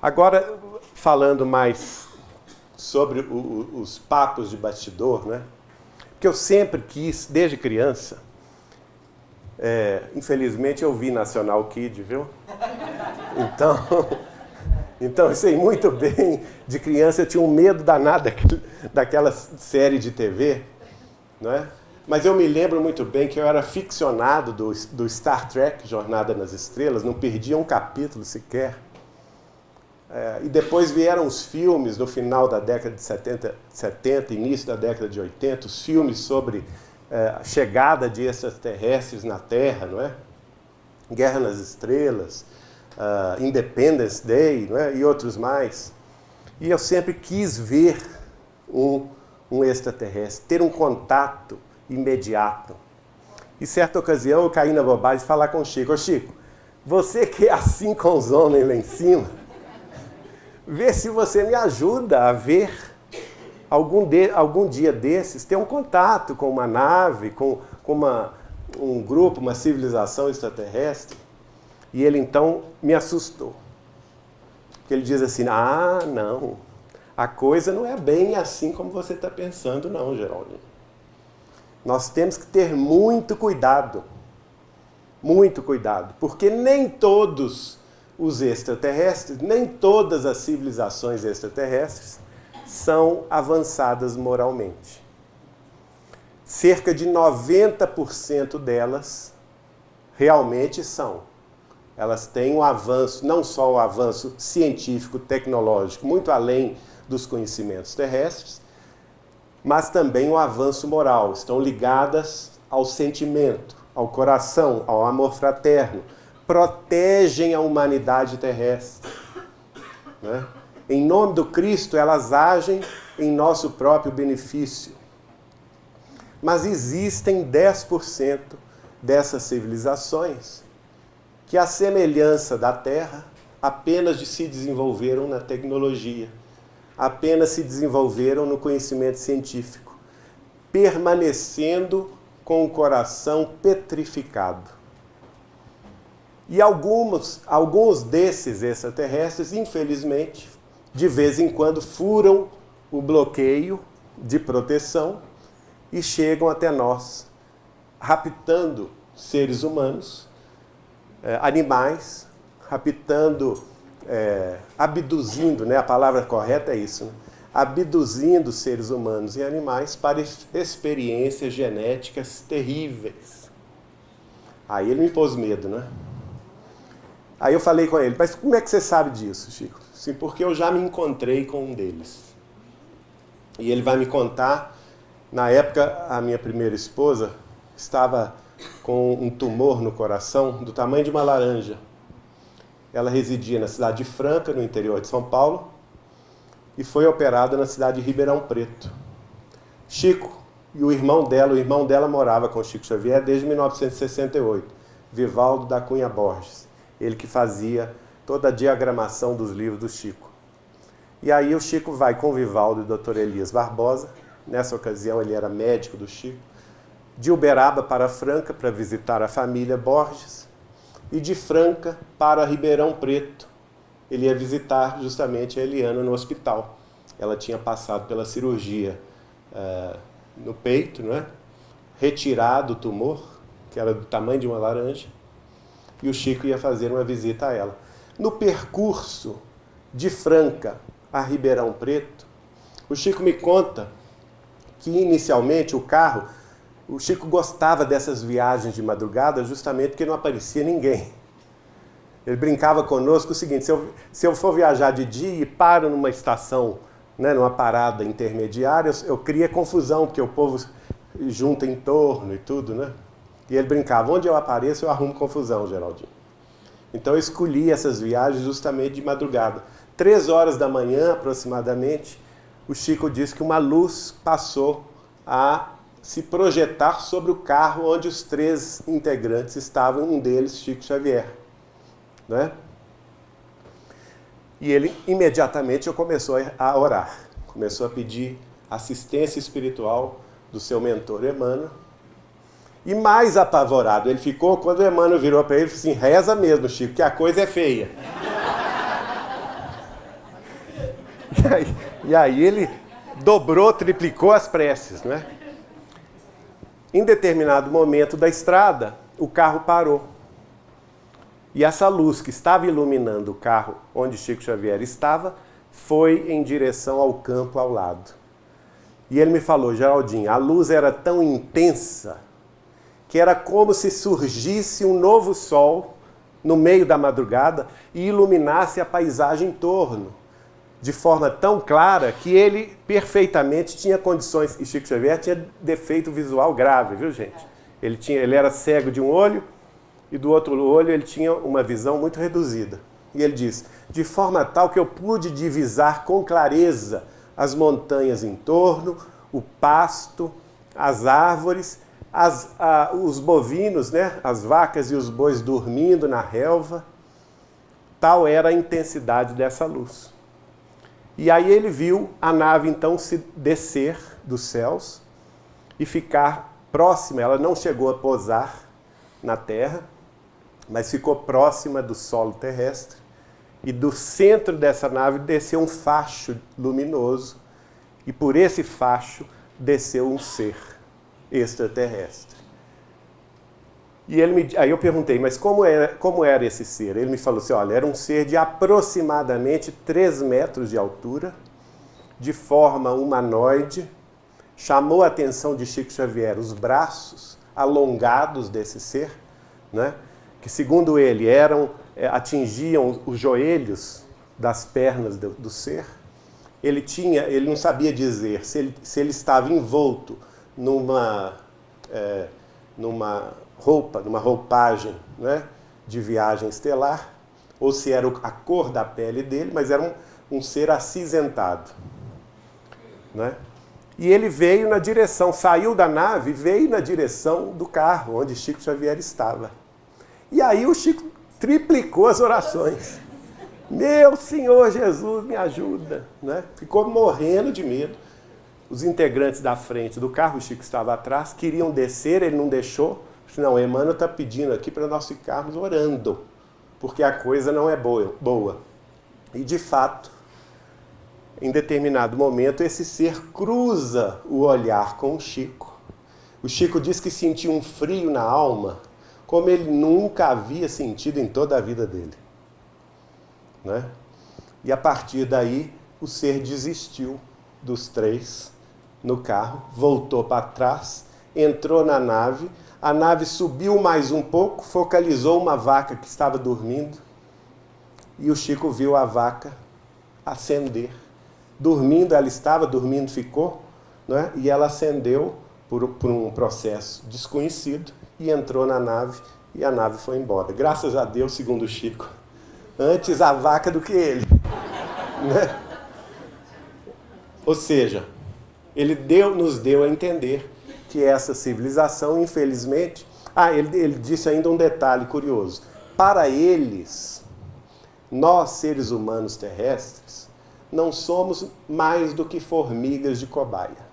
agora falando mais sobre os papos de bastidor, né? Porque eu sempre quis, desde criança, infelizmente eu vi National Kid, viu? Então eu sei muito bem, de criança eu tinha um medo danado daquela série de TV, não é? Mas eu me lembro muito bem que eu era ficcionado do Star Trek, Jornada nas Estrelas, não perdia um capítulo sequer. E depois vieram os filmes no final da década de 70, início da década de 80, os filmes sobre a chegada de extraterrestres na Terra, não é? Guerra nas Estrelas, Independence Day, não é? E outros mais. E eu sempre quis ver um extraterrestre, ter um contato imediato. Em certa ocasião eu caí na bobagem de falar com o Chico. Ô Chico, você que é assim com os homens lá em cima, vê se você me ajuda a ver algum dia desses, ter um contato com uma nave, com um grupo, uma civilização extraterrestre. E ele então me assustou. Porque ele diz assim, não, a coisa não é bem assim como você está pensando não, Geraldo. Nós temos que ter muito cuidado, porque nem todos os extraterrestres, nem todas as civilizações extraterrestres são avançadas moralmente. Cerca de 90% delas realmente são. Elas têm um avanço, não só o avanço científico, tecnológico, muito além dos conhecimentos terrestres, mas também o avanço moral. Estão ligadas ao sentimento, ao coração, ao amor fraterno. Protegem a humanidade terrestre, né? Em nome do Cristo, elas agem em nosso próprio benefício. Mas existem 10% dessas civilizações que, à semelhança da Terra, apenas se desenvolveram na tecnologia, apenas se desenvolveram no conhecimento científico, permanecendo com o coração petrificado. E alguns desses extraterrestres, infelizmente, de vez em quando furam o bloqueio de proteção e chegam até nós, raptando seres humanos, animais, raptando, abduzindo, né? A palavra correta é isso, né? Abduzindo seres humanos e animais para experiências genéticas terríveis. Aí ele me pôs medo, né? Aí eu falei com ele, mas como é que você sabe disso, Chico? Sim, porque eu já me encontrei com um deles. E ele vai me contar, na época a minha primeira esposa estava com um tumor no coração do tamanho de uma laranja. Ela residia na cidade de Franca, no interior de São Paulo, e foi operada na cidade de Ribeirão Preto. Chico e o irmão dela morava com o Chico Xavier desde 1968, Vivaldo da Cunha Borges. Ele que fazia toda a diagramação dos livros do Chico. E aí o Chico vai com o Vivaldo e o Dr. Elias Barbosa, nessa ocasião ele era médico do Chico, de Uberaba para Franca para visitar a família Borges, e de Franca para Ribeirão Preto. Ele ia visitar justamente a Eliana no hospital. Ela tinha passado pela cirurgia no peito, não é? Retirado o tumor, que era do tamanho de uma laranja, e o Chico ia fazer uma visita a ela. No percurso de Franca a Ribeirão Preto, o Chico me conta que inicialmente o Chico gostava dessas viagens de madrugada justamente porque não aparecia ninguém. Ele brincava conosco o seguinte, se eu for viajar de dia e paro numa estação né, numa parada intermediária, eu cria confusão, porque o povo junta em torno e tudo, né? E ele brincava, onde eu apareço eu arrumo confusão, Geraldinho. Então eu escolhi essas viagens justamente de madrugada. 3 horas da manhã, aproximadamente, o Chico disse que uma luz passou a se projetar sobre o carro onde os 3 integrantes estavam, um deles, Chico Xavier. Né? E ele imediatamente começou a orar, começou a pedir assistência espiritual do seu mentor Emmanuel. E mais apavorado ele ficou quando o Emmanuel virou para ele e disse assim, reza mesmo, Chico, que a coisa é feia. E aí ele dobrou, triplicou as preces, né? Em determinado momento da estrada, o carro parou. E essa luz que estava iluminando o carro onde Chico Xavier estava, foi em direção ao campo ao lado. E ele me falou, Geraldinho, a luz era tão intensa que era como se surgisse um novo sol no meio da madrugada e iluminasse a paisagem em torno, de forma tão clara que ele perfeitamente tinha condições, e Chico Xavier tinha defeito visual grave, viu gente? Ele era cego de um olho e do outro olho ele tinha uma visão muito reduzida. E ele diz, de forma tal que eu pude divisar com clareza as montanhas em torno, o pasto, as árvores, os bovinos, né? As vacas e os bois dormindo na relva. Tal era a intensidade dessa luz. E aí ele viu a nave então se descer dos céus e ficar próxima, ela não chegou a pousar na terra, mas ficou próxima do solo terrestre, e do centro dessa nave desceu um facho luminoso, e por esse facho desceu um ser extraterrestre. E aí eu perguntei, mas como era esse ser? Ele me falou assim, olha, era um ser de aproximadamente 3 metros de altura, de forma humanoide, chamou a atenção de Chico Xavier os braços alongados desse ser, né? Que segundo ele atingiam os joelhos das pernas do ser. Ele não sabia dizer se ele estava envolto numa roupagem, né, de viagem estelar, ou se era a cor da pele dele, mas era um ser acinzentado. Né? E ele saiu da nave e veio na direção do carro, onde Chico Xavier estava. E aí o Chico triplicou as orações. Meu Senhor Jesus, me ajuda. Né? Ficou morrendo de medo. Os integrantes da frente do carro, o Chico estava atrás, queriam descer, ele não deixou. Não, Emmanuel está pedindo aqui para nós ficarmos orando, porque a coisa não é boa. E de fato, em determinado momento, esse ser cruza o olhar com o Chico. O Chico diz que sentiu um frio na alma, como ele nunca havia sentido em toda a vida dele. Né? E a partir daí, o ser desistiu dos 3 no carro, voltou para trás, entrou na nave, a nave subiu mais um pouco, focalizou uma vaca que estava dormindo, e o Chico viu a vaca acender. Dormindo, ela estava, dormindo ficou, né? E ela acendeu por um processo desconhecido e entrou na nave, e a nave foi embora. Graças a Deus, segundo o Chico, antes a vaca do que ele. Né? Ou seja, ele nos deu a entender que essa civilização, infelizmente... ele disse ainda um detalhe curioso. Para eles, nós, seres humanos terrestres, não somos mais do que formigas de cobaia.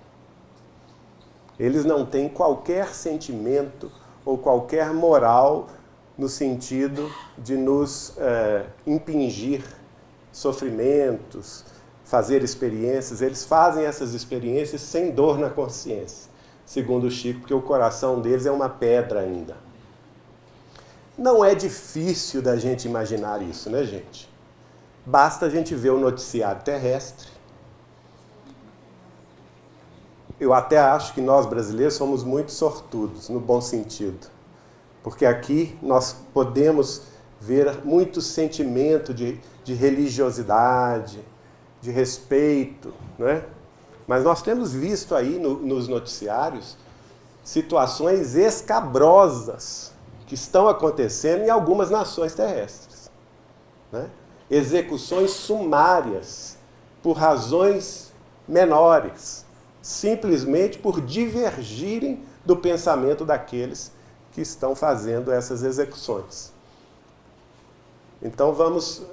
Eles não têm qualquer sentimento ou qualquer moral no sentido de nos impingir sofrimentos, fazer experiências. Eles fazem essas experiências sem dor na consciência, segundo o Chico, porque o coração deles é uma pedra ainda. Não é difícil da gente imaginar isso, né, gente? Basta a gente ver o noticiário terrestre. Eu até acho que nós brasileiros somos muito sortudos, no bom sentido. Porque aqui nós podemos ver muito sentimento de religiosidade, de respeito, né? Mas nós temos visto aí nos noticiários situações escabrosas que estão acontecendo em algumas nações terrestres, né? Execuções sumárias por razões menores, simplesmente por divergirem do pensamento daqueles que estão fazendo essas execuções. Então vamos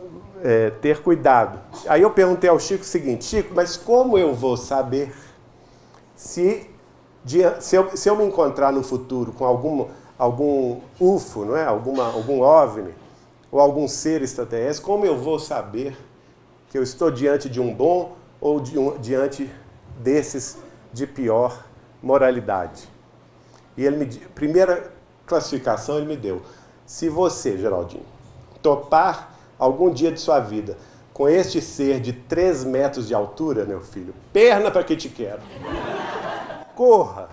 ter cuidado. Aí eu perguntei ao Chico o seguinte: Chico, mas como eu vou saber se eu me encontrar no futuro com algum UFO, não é? algum OVNI, ou algum ser extraterrestre, como eu vou saber que eu estou diante de um bom ou diante desses de pior moralidade? E primeira classificação ele me deu: se você, Geraldinho, topar algum dia de sua vida com este ser de 3 metros de altura, meu filho, perna para que te quero. Corra.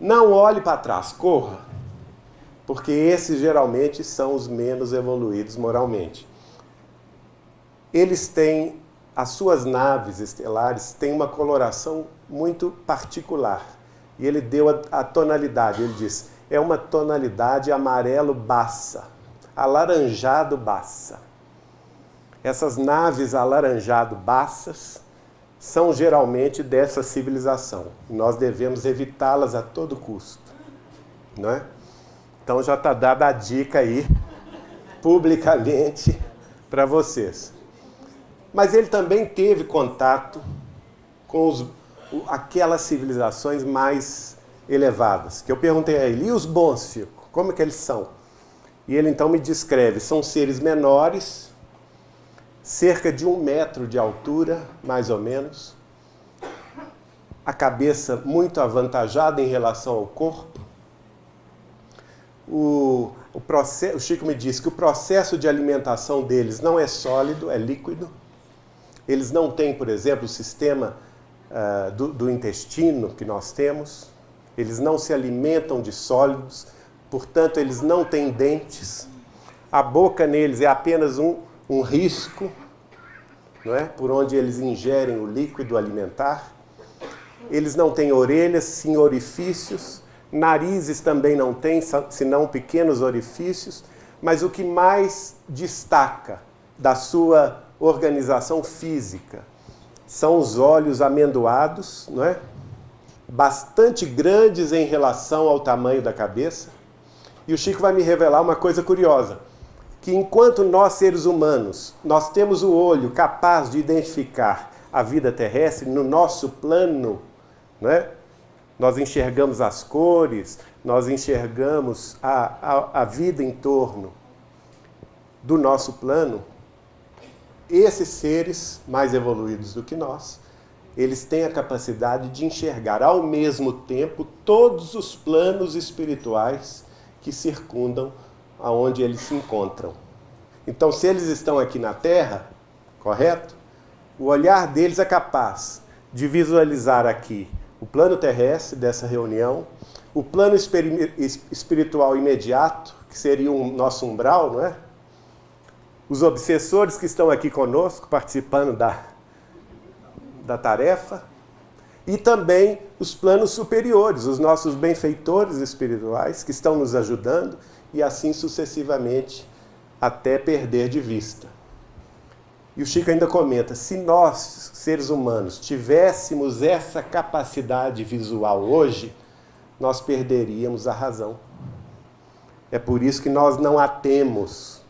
Não olhe para trás, corra. Porque esses geralmente são os menos evoluídos moralmente. Eles têm, as suas naves estelares têm uma coloração muito particular. E ele deu a tonalidade, ele diz, é uma tonalidade amarelo baça, alaranjado baça. Essas naves alaranjado baças são geralmente dessa civilização. Nós devemos evitá-las a todo custo, não é? Então já está dada a dica aí, publicamente, para vocês. Mas ele também teve contato com aquelas civilizações mais elevadas, que eu perguntei a ele, e os bons, Chico, como é que eles são? E ele então me descreve, são seres menores, cerca de 1 metro de altura, mais ou menos, a cabeça muito avantajada em relação ao corpo. O Chico me disse que o processo de alimentação deles não é sólido, é líquido. Eles não têm, por exemplo, o sistema do intestino que nós temos. Eles não se alimentam de sólidos, portanto, eles não têm dentes. A boca neles é apenas um risco, não é? Por onde eles ingerem o líquido alimentar. Eles não têm orelhas, sim orifícios. Narizes também não têm, senão pequenos orifícios. Mas o que mais destaca da sua organização física são os olhos amendoados, não é? Bastante grandes em relação ao tamanho da cabeça. E o Chico vai me revelar uma coisa curiosa, que enquanto nós, seres humanos, nós temos o olho capaz de identificar a vida terrestre no nosso plano, não é? Nós enxergamos as cores, nós enxergamos a vida em torno do nosso plano. Esses seres mais evoluídos do que nós, eles têm a capacidade de enxergar ao mesmo tempo todos os planos espirituais que circundam aonde eles se encontram. Então, se eles estão aqui na Terra, correto? O olhar deles é capaz de visualizar aqui o plano terrestre dessa reunião, o plano espiritual imediato, que seria o nosso umbral, não é? Os obsessores que estão aqui conosco, participando da tarefa, e também os planos superiores, os nossos benfeitores espirituais, que estão nos ajudando, e assim sucessivamente, até perder de vista. E o Chico ainda comenta, se nós, seres humanos, tivéssemos essa capacidade visual hoje, nós perderíamos a razão. É por isso que nós não a temos.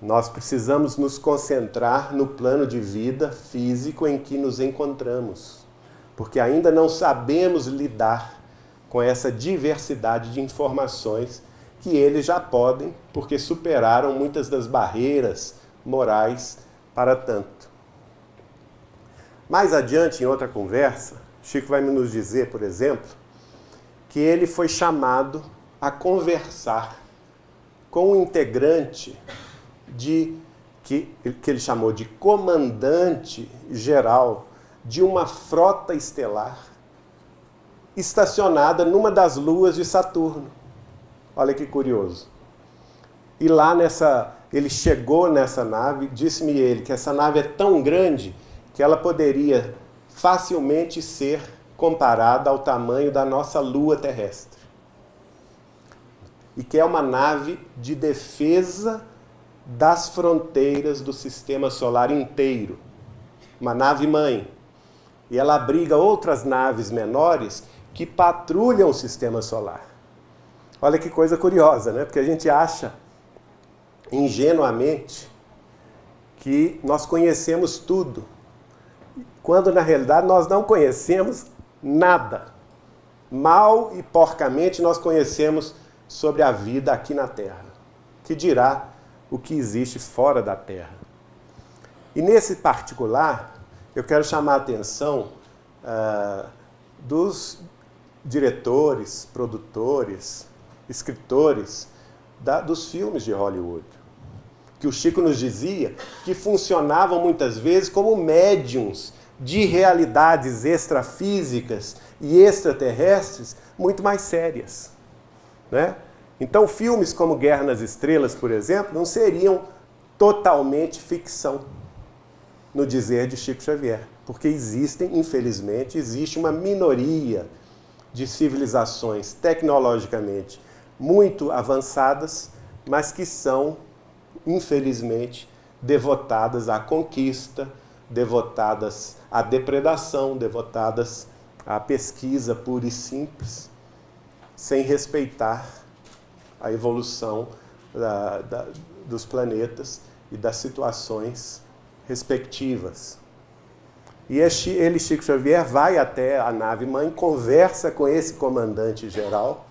Nós precisamos nos concentrar no plano de vida físico em que nos encontramos, porque ainda não sabemos lidar com essa diversidade de informações que eles já podem, porque superaram muitas das barreiras morais para tanto. Mais adiante, em outra conversa, Chico vai nos dizer, por exemplo, que ele foi chamado a conversar com um integrante que ele chamou de comandante geral de uma frota estelar estacionada numa das luas de Saturno. Olha que curioso. E lá ele chegou nessa nave, disse-me ele que essa nave é tão grande que ela poderia facilmente ser comparada ao tamanho da nossa Lua terrestre. E que é uma nave de defesa das fronteiras do sistema solar inteiro. Uma nave-mãe. E ela abriga outras naves menores que patrulham o sistema solar. Olha que coisa curiosa, né? Porque a gente acha, ingenuamente, que nós conhecemos tudo, quando na realidade nós não conhecemos nada. Mal e porcamente nós conhecemos sobre a vida aqui na Terra, que dirá o que existe fora da Terra. E nesse particular, eu quero chamar a atenção dos diretores, produtores, escritores dos filmes de Hollywood, que o Chico nos dizia que funcionavam muitas vezes como médiums de realidades extrafísicas e extraterrestres muito mais sérias, né? Então filmes como Guerra nas Estrelas, por exemplo, não seriam totalmente ficção, no dizer de Chico Xavier, porque existe uma minoria de civilizações tecnologicamente muito avançadas, mas que são, infelizmente, devotadas à conquista, devotadas à depredação, devotadas à pesquisa pura e simples, sem respeitar a evolução dos planetas e das situações respectivas. E ele, Chico Xavier, vai até a nave-mãe, conversa com esse comandante-geral,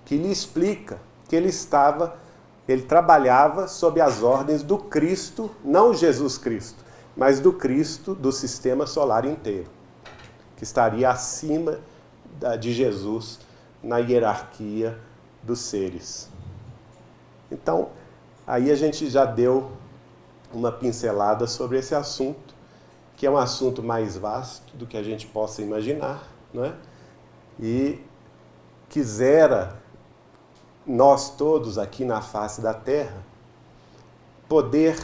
que lhe explica que ele trabalhava sob as ordens do Cristo, não Jesus Cristo, mas do Cristo do sistema solar inteiro, que estaria acima de Jesus na hierarquia dos seres. Então, aí a gente já deu uma pincelada sobre esse assunto, que é um assunto mais vasto do que a gente possa imaginar, não é? E quisera nós todos aqui na face da Terra poder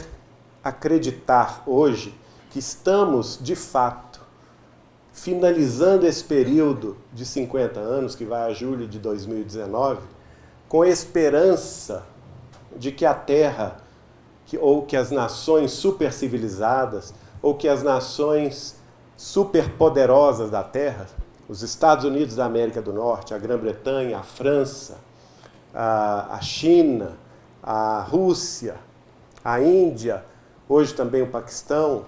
acreditar hoje que estamos, de fato, finalizando esse período de 50 anos, que vai a julho de 2019, com esperança de que a Terra, ou que as nações supercivilizadas, ou que as nações superpoderosas da Terra, os Estados Unidos da América do Norte, a Grã-Bretanha, a França, a China, a Rússia, a Índia, hoje também o Paquistão,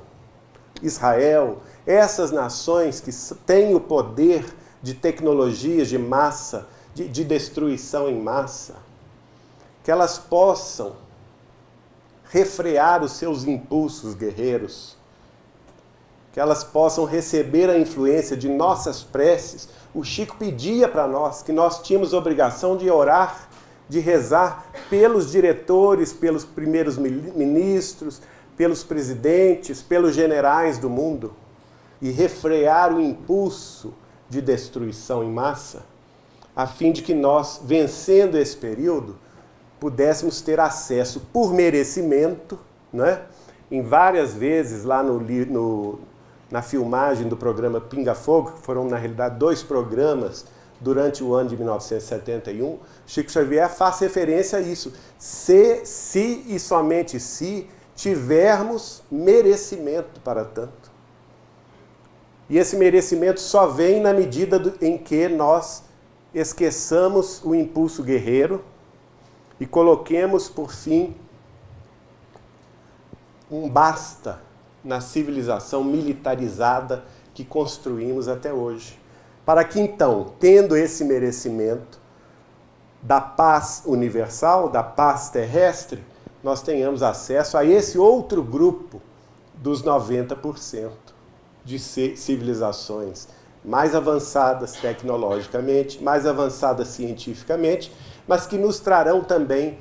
Israel, essas nações que têm o poder de tecnologias de massa, de destruição em massa, que elas possam refrear os seus impulsos guerreiros, que elas possam receber a influência de nossas preces. O Chico pedia para nós que nós tínhamos obrigação de orar, de rezar pelos diretores, pelos primeiros ministros, pelos presidentes, pelos generais do mundo, e refrear o impulso de destruição em massa, a fim de que nós, vencendo esse período, pudéssemos ter acesso por merecimento, né? Em várias vezes lá na filmagem do programa Pinga Fogo, que foram na realidade 2 programas durante o ano de 1971, Chico Xavier faz referência a isso. Se e somente se tivermos merecimento para tanto. E esse merecimento só vem na medida em que nós esqueçamos o impulso guerreiro e coloquemos, por fim, um basta na civilização militarizada que construímos até hoje. Para que então, tendo esse merecimento da paz universal, da paz terrestre, nós tenhamos acesso a esse outro grupo dos 90% de civilizações mais avançadas tecnologicamente, mais avançadas cientificamente, mas que nos trarão também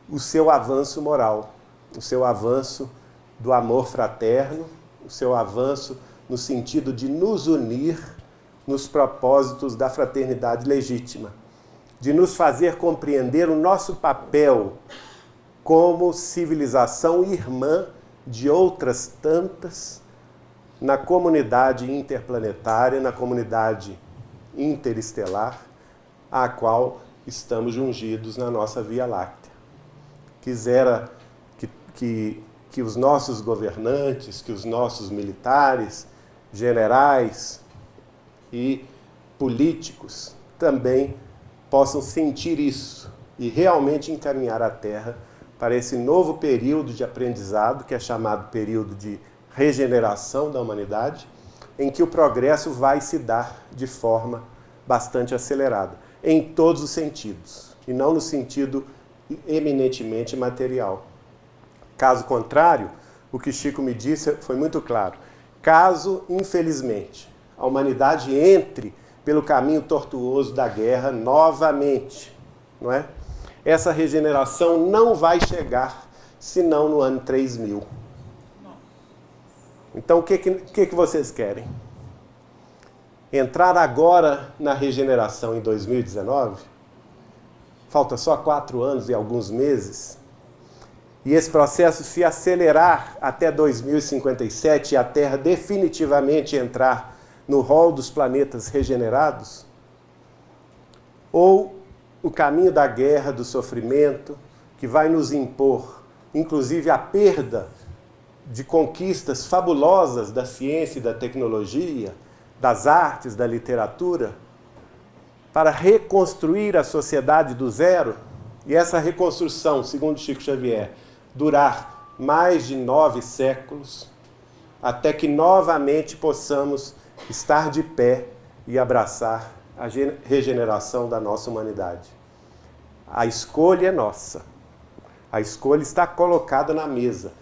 o seu avanço moral, o seu avanço do amor fraterno, o seu avanço no sentido de nos unir nos propósitos da fraternidade legítima, de nos fazer compreender o nosso papel como civilização irmã de outras tantas na comunidade interplanetária, na comunidade interestelar, à qual estamos jungidos na nossa Via Láctea. Quisera que os nossos governantes, que os nossos militares, generais e políticos também possam sentir isso e realmente encaminhar a Terra para esse novo período de aprendizado, que é chamado período de regeneração da humanidade, em que o progresso vai se dar de forma bastante acelerada, em todos os sentidos, e não no sentido eminentemente material. Caso contrário, o que Chico me disse foi muito claro. Caso, infelizmente, a humanidade entre pelo caminho tortuoso da guerra novamente, não é? Essa regeneração não vai chegar senão no ano 3000. Então, o que vocês querem? Entrar agora na regeneração em 2019? Falta só 4 anos e alguns meses. E esse processo se acelerar até 2057 e a Terra definitivamente entrar no rol dos planetas regenerados? Ou o caminho da guerra, do sofrimento, que vai nos impor, inclusive, a perda de conquistas fabulosas da ciência e da tecnologia, das artes, da literatura, para reconstruir a sociedade do zero, e essa reconstrução, segundo Chico Xavier, durar mais de 9 séculos, até que novamente possamos estar de pé e abraçar a regeneração da nossa humanidade. A escolha é nossa. A escolha está colocada na mesa.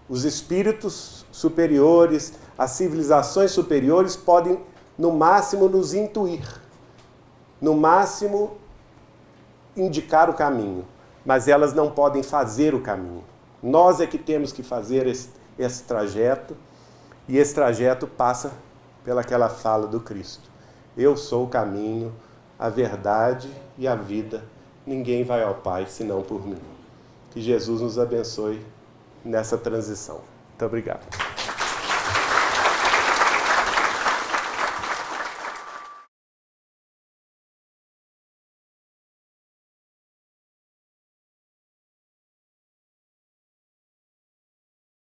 Os espíritos superiores, as civilizações superiores podem, no máximo, nos intuir, no máximo, indicar o caminho, mas elas não podem fazer o caminho. Nós é que temos que fazer esse trajeto, e esse trajeto passa pelaquela fala do Cristo. Eu sou o caminho, a verdade e a vida. Ninguém vai ao Pai senão por mim. Que Jesus nos abençoe nessa transição. Muito obrigado.